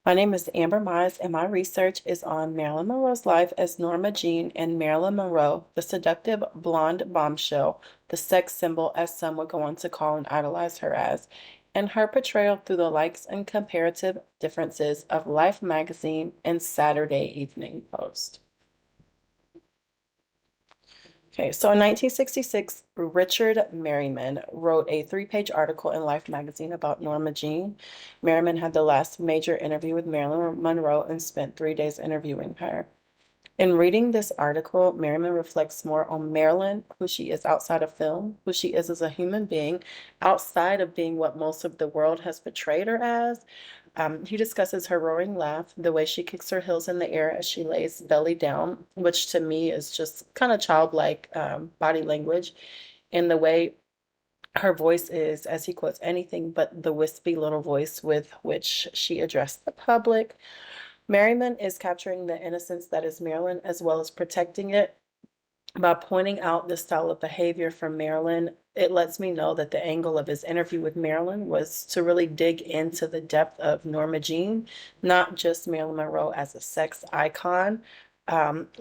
My name is Amber Mize, and my research is on Marilyn Monroe's life as Norma Jean and Marilyn Monroe, the seductive blonde bombshell, the sex symbol, as some would go on to call and idolize her as, and her portrayal through the likes and comparative differences of Life magazine and Saturday Evening Post. Okay, so in 1966, Richard Merriman wrote a three-page article in Life magazine about Norma Jean. Merriman had the last major interview with Marilyn Monroe and spent 3 days interviewing her. In reading this article, Merriman reflects more on Marilyn, who she is outside of film, who she is as a human being, outside of being what most of the world has portrayed her as. He discusses her roaring laugh, the way she kicks her heels in the air as she lays belly down, which to me is just kind of childlike body language, and the way her voice is, as he quotes, anything but the wispy little voice with which she addressed the public. Merriman is capturing the innocence that is Marilyn as well as protecting it by pointing out this style of behavior from Marilyn. It lets me know that the angle of his interview with Marilyn was to really dig into the depth of Norma Jean, not just Marilyn Monroe as a sex icon.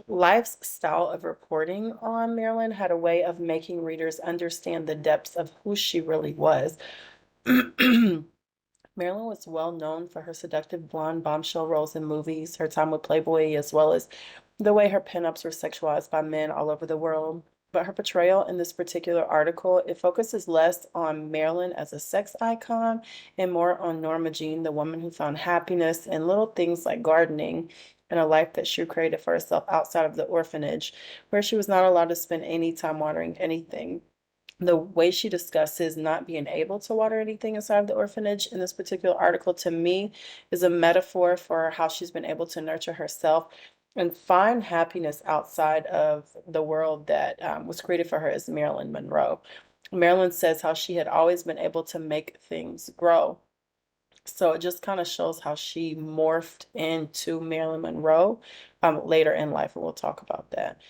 Life's style of reporting on Marilyn had a way of making readers understand the depths of who she really was. Marilyn was well known for her seductive blonde bombshell roles in movies, her time with Playboy, as well as the way her pinups were sexualized by men all over the world. But her portrayal in this particular article, it focuses less on Marilyn as a sex icon and more on Norma Jean, the woman who found happiness in little things like gardening and a life that she created for herself outside of the orphanage, where she was not allowed to spend any time watering anything. The way she discusses not being able to water anything inside of the orphanage in this particular article to me is a metaphor for how she's been able to nurture herself and find happiness outside of the world that was created for her as Marilyn Monroe. Marilyn says how she had always been able to make things grow. So it just kind of shows how she morphed into Marilyn Monroe later in life, and we'll talk about that.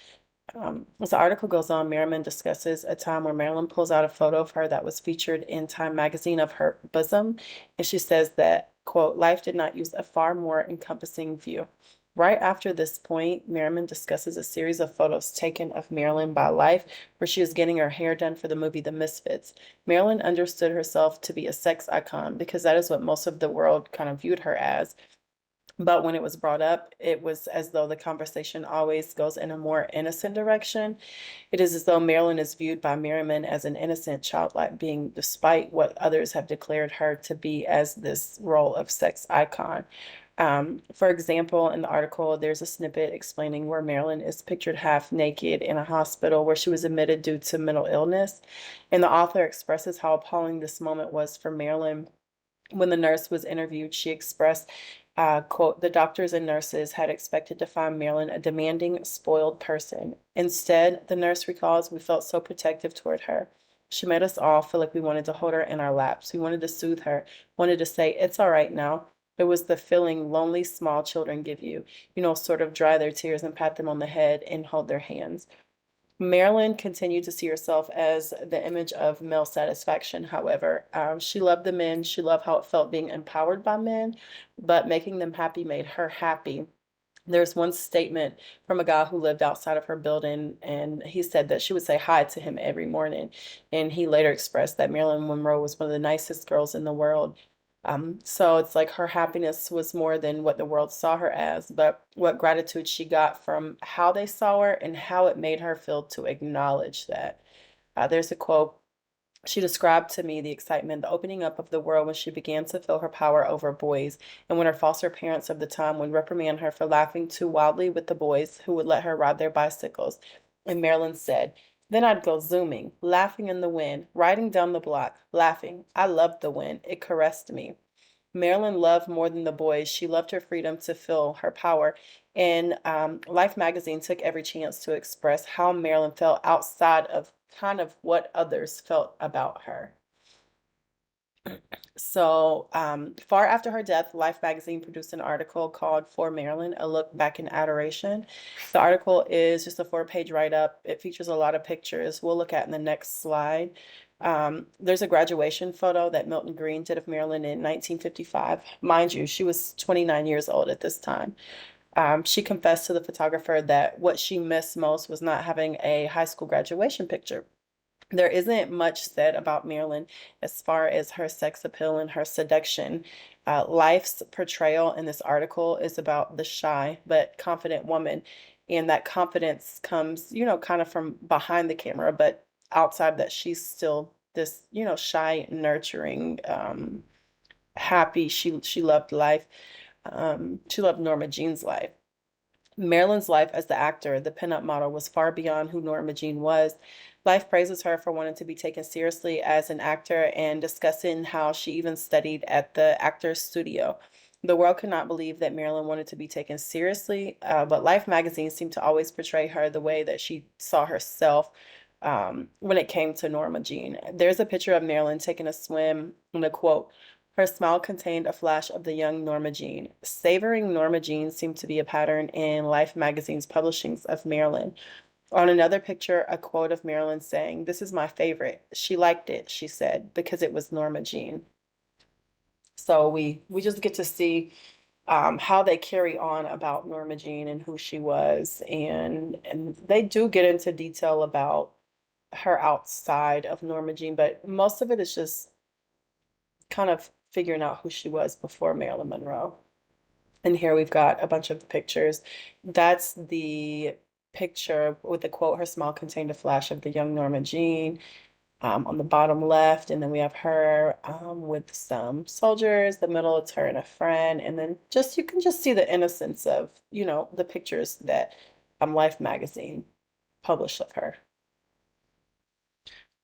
As the article goes on, Merriman discusses a time where Marilyn pulls out a photo of her that was featured in Time magazine of her bosom, and she says that, quote, life did not use a far more encompassing view. Right after this point, Merriman discusses a series of photos taken of Marilyn by Life, where she was getting her hair done for the movie The Misfits. Marilyn understood herself to be a sex icon because that is what most of the world kind of viewed her as. But when it was brought up, it was as though the conversation always goes in a more innocent direction. It is as though Marilyn is viewed by Merriman as an innocent, childlike being, despite what others have declared her to be as this role of sex icon. For example, in the article, there's a snippet explaining where Marilyn is pictured half naked in a hospital where she was admitted due to mental illness. And the author expresses how appalling this moment was for Marilyn. When the nurse was interviewed, she expressed, quote, the doctors and nurses had expected to find Marilyn a demanding, spoiled person. Instead, the nurse recalls, we felt so protective toward her. She made us all feel like we wanted to hold her in our laps. We wanted to soothe her, wanted to say, it's all right now. It was the feeling lonely small children give you, sort of dry their tears and pat them on the head and hold their hands. Marilyn continued to see herself as the image of male satisfaction, however. She loved the men. She loved how it felt being empowered by men, but making them happy made her happy. There's one statement from a guy who lived outside of her building, and he said that she would say hi to him every morning. And he later expressed that Marilyn Monroe was one of the nicest girls in the world. So it's like her happiness was more than what the world saw her as, but what gratitude she got from how they saw her and how it made her feel to acknowledge that. There's a quote. She described to me the excitement, the opening up of the world when she began to feel her power over boys, and when her foster parents of the time would reprimand her for laughing too wildly with the boys who would let her ride their bicycles. And Marilyn said, then I'd go zooming, laughing in the wind, riding down the block, laughing. I loved the wind. It caressed me. Marilyn loved more than the boys. She loved her freedom to feel her power. And Life magazine took every chance to express how Marilyn felt outside of kind of what others felt about her. So, far after her death, Life magazine produced an article called For Marilyn, A Look Back in Adoration. The article is just a 4-page write-up. It features a lot of pictures we'll look at in the next slide. There's a graduation photo that Milton Green did of Marilyn in 1955. Mind you, she was 29 years old at this time. She confessed to the photographer that what she missed most was not having a high school graduation picture. There isn't much said about Marilyn as far as her sex appeal and her seduction. Life's portrayal in this article is about the shy but confident woman, and that confidence comes, kind of from behind the camera, but outside that, she's still this, shy, nurturing, happy. She loved life. She loved Norma Jean's life. Marilyn's life as the actor, the pinup model, was far beyond who Norma Jean was. Life praises her for wanting to be taken seriously as an actor and discussing how she even studied at the actor's studio. The world could not believe that Marilyn wanted to be taken seriously, but Life magazine seemed to always portray her the way that she saw herself when it came to Norma Jean. There's a picture of Marilyn taking a swim, and a quote, her smile contained a flash of the young Norma Jean. Savoring Norma Jean seemed to be a pattern in Life magazine's publishings of Marilyn. On another picture, a quote of Marilyn saying, "This is my favorite. She liked it," she said, because it was Norma Jean. So we just get to see how they carry on about Norma Jean and who she was, and they do get into detail about her outside of Norma Jean, but most of it is just kind of figuring out who she was before Marilyn Monroe. And here we've got a bunch of pictures. That's the picture with the quote, "Her smile contained a flash of the young Norma Jean," on the bottom left. And then we have her with some soldiers. The middle, it's her and a friend. And then just you can just see the innocence of, the pictures that Life magazine published of her.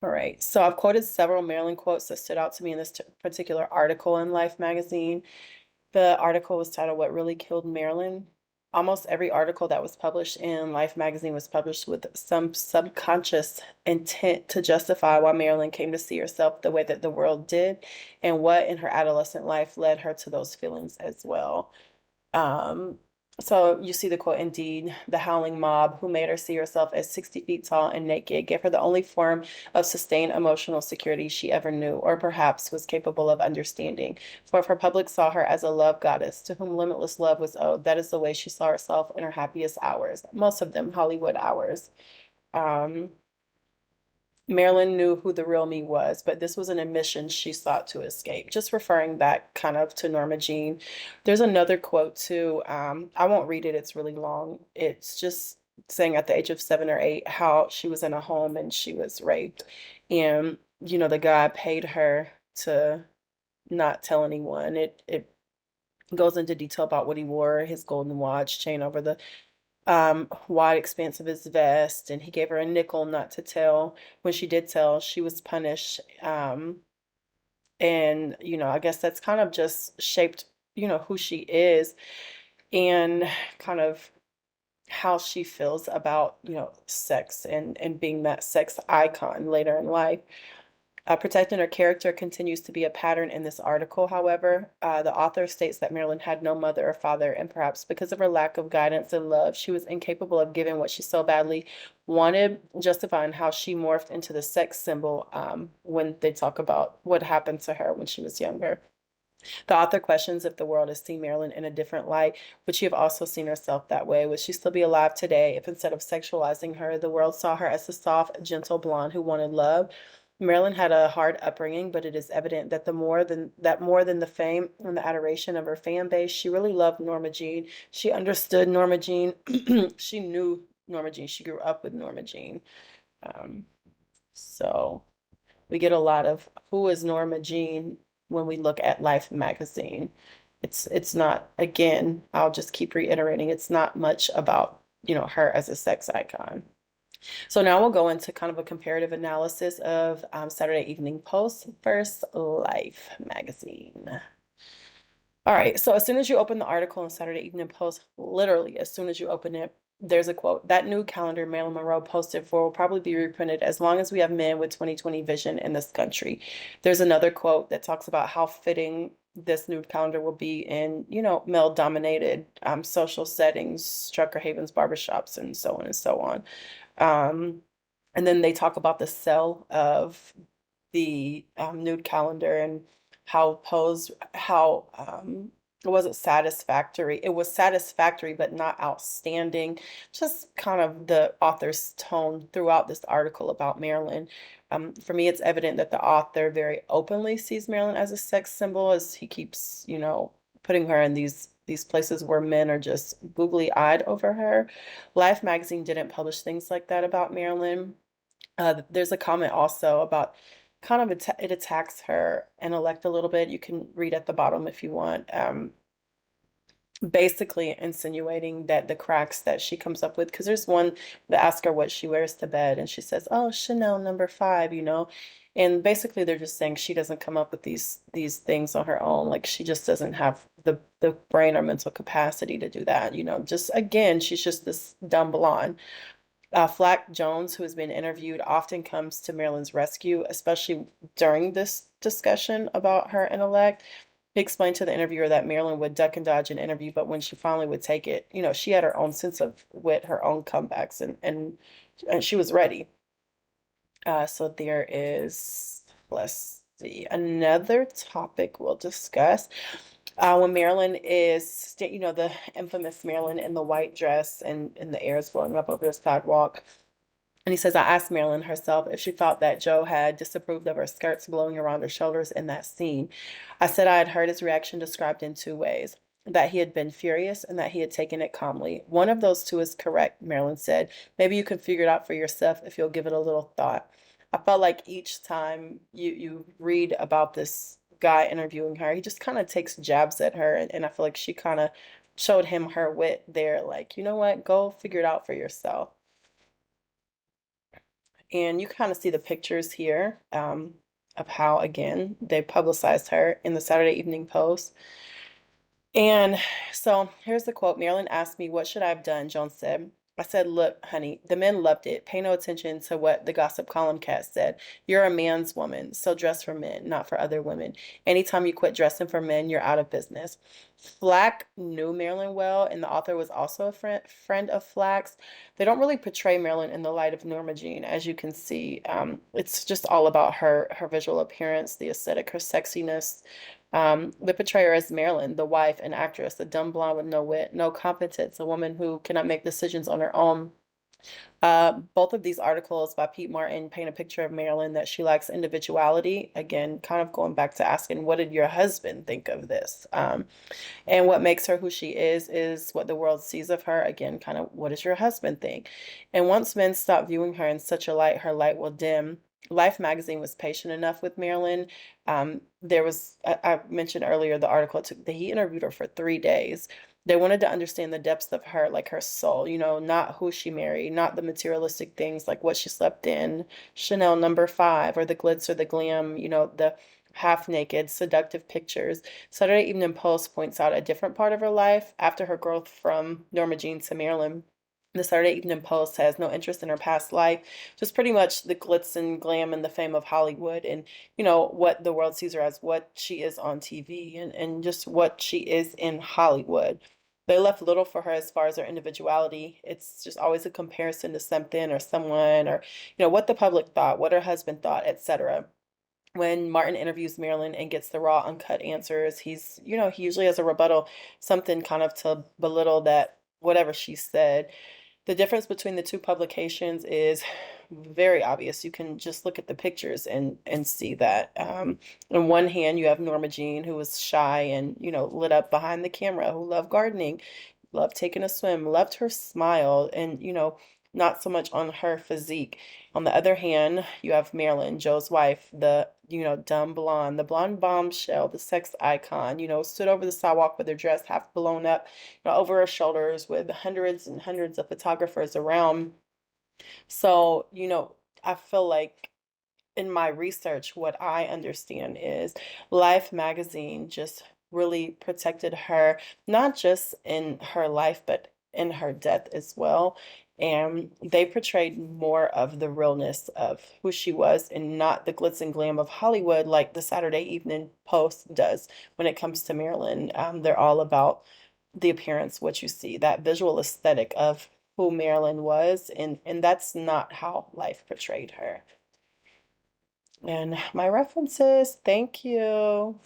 All right, so I've quoted several Marilyn quotes that stood out to me in this particular article in Life magazine. The article was titled "What Really Killed Marilyn." Almost every article that was published in Life magazine was published with some subconscious intent to justify why Marilyn came to see herself the way that the world did, and what in her adolescent life led her to those feelings as well. Um, so you see the quote, "Indeed, the howling mob who made her see herself as 60 feet tall and naked gave her the only form of sustained emotional security she ever knew, or perhaps was capable of understanding. For if her public saw her as a love goddess to whom limitless love was owed, that is the way she saw herself in her happiest hours, most of them Hollywood hours." Um, Marilyn knew who the real me was, but this was an admission she sought to escape. Just referring back kind of to Norma Jean. There's another quote too. I won't read it, it's really long. It's just saying at the age of 7 or 8 how she was in a home and she was raped. And, the guy paid her to not tell anyone. It goes into detail about what he wore, his golden watch, chain over the wide expanse of his vest, and he gave her a nickel not to tell. When she did tell, she was punished. And, I guess that's kind of just shaped, who she is and kind of how she feels about, sex and being that sex icon later in life. Protecting her character continues to be a pattern in this article, however. The author states that Marilyn had no mother or father, and perhaps because of her lack of guidance and love, she was incapable of giving what she so badly wanted, justifying how she morphed into the sex symbol when they talk about what happened to her when she was younger. The author questions if the world has seen Marilyn in a different light. Would she have also seen herself that way? Would she still be alive today if instead of sexualizing her, the world saw her as the soft, gentle blonde who wanted love? Marilyn had a hard upbringing, but it is evident that more than the fame and the adoration of her fan base, she really loved Norma Jean. She understood Norma Jean. She knew Norma Jean. She grew up with Norma Jean. Um, so we get a lot of who is Norma Jean when we look at Life magazine. It's not, again, I'll just keep reiterating, it's not much about, her as a sex icon. So now we'll go into kind of a comparative analysis of Saturday Evening Post versus Life magazine. All right, so as soon as you open the article in Saturday Evening Post, literally as soon as you open it, there's a quote. "That new calendar Marilyn Monroe posted for will probably be reprinted as long as we have men with 2020 vision in this country." There's another quote that talks about how fitting this new calendar will be in, male-dominated social settings, Trucker Havens barbershops, and so on and so on. Um, and then they talk about the sell of the nude calendar and how it wasn't satisfactory. It was satisfactory, but not outstanding. Just kind of the author's tone throughout this article about Marilyn. For me, it's evident that the author very openly sees Marilyn as a sex symbol, as he keeps, putting her in these places where men are just googly-eyed over her. Life magazine didn't publish things like that about Marilyn. There's a comment also about kind of it attacks her intellect a little bit. You can read at the bottom if you want. Basically insinuating that the cracks that she comes up with, because there's one that asks her what she wears to bed, and she says, "Oh, Chanel number 5." And basically they're just saying she doesn't come up with these things on her own. Like she just doesn't have the brain or mental capacity to do that. Just again, she's just this dumb blonde. Flack Jones, who has been interviewed, often comes to Marilyn's rescue, especially during this discussion about her intellect. He explained to the interviewer that Marilyn would duck and dodge an interview, but when she finally would take it, she had her own sense of wit, her own comebacks, and she was ready. So there is, let's see, another topic we'll discuss. When Marilyn is, the infamous Marilyn in the white dress and the air is blowing up over the sidewalk. And he says, I asked Marilyn herself if she thought that Joe had disapproved of her skirts blowing around her shoulders in that scene. I said I had heard his reaction described in two ways, that he had been furious and that he had taken it calmly. One of those two is correct, Marilyn said. Maybe you can figure it out for yourself if you'll give it a little thought. I felt like each time you read about this guy interviewing her, he just kind of takes jabs at her. And I feel like she kind of showed him her wit there. Like, you know what? Go figure it out for yourself. And you kind of see the pictures here of how, again, they publicized her in the Saturday Evening Post. And so here's the quote. Marilyn asked me, what should I have done? Jones said. I said, look, honey, the men loved it. Pay no attention to what the gossip column cat said. You're a man's woman, so dress for men, not for other women. Anytime you quit dressing for men, you're out of business. Flack knew Marilyn well, and the author was also a friend of Flack's. They don't really portray Marilyn in the light of Norma Jean, as you can see. It's just all about her visual appearance, the aesthetic, her sexiness. The portrayer is Marilyn, the wife and actress, a dumb blonde with no wit, no competence, a woman who cannot make decisions on her own. Both of these articles by Pete Martin paint a picture of Marilyn that she lacks individuality. Again, kind of going back to asking, what did your husband think of this? And what makes her who she is what the world sees of her. Again, kind of, what does your husband think? And once men stop viewing her in such a light, her light will dim. Life magazine was patient enough with Marilyn. I mentioned earlier the article took that he interviewed her for 3 days. They wanted to understand the depths of her, like her soul, not who she married, not the materialistic things like what she slept in, Chanel number 5, or the glitz or the glam, the half naked, seductive pictures. Saturday Evening Post points out a different part of her life after her growth from Norma Jean to Marilyn. The Saturday Evening Post has no interest in her past life, just pretty much the glitz and glam and the fame of Hollywood and, what the world sees her as, what she is on TV and just what she is in Hollywood. They left little for her as far as her individuality. It's just always a comparison to something or someone or, what the public thought, what her husband thought, etc. When Martin interviews Marilyn and gets the raw, uncut answers, he usually has a rebuttal, something kind of to belittle that whatever she said. The difference between the two publications is very obvious. You can just look at the pictures and see that. On one hand, you have Norma Jean, who was shy and, lit up behind the camera, who loved gardening, loved taking a swim, loved her smile, and, not so much on her physique. On the other hand, you have Marilyn, Joe's wife, the, dumb blonde, the blonde bombshell, the sex icon, stood over the sidewalk with her dress half blown up, over her shoulders with hundreds and hundreds of photographers around. So, I feel like in my research, what I understand is Life magazine just really protected her, not just in her life, but in her death as well. And they portrayed more of the realness of who she was and not the glitz and glam of Hollywood like the Saturday Evening Post does when it comes to Marilyn. They're all about the appearance, what you see, that visual aesthetic of who Marilyn was, and that's not how Life portrayed her. And my references, thank you.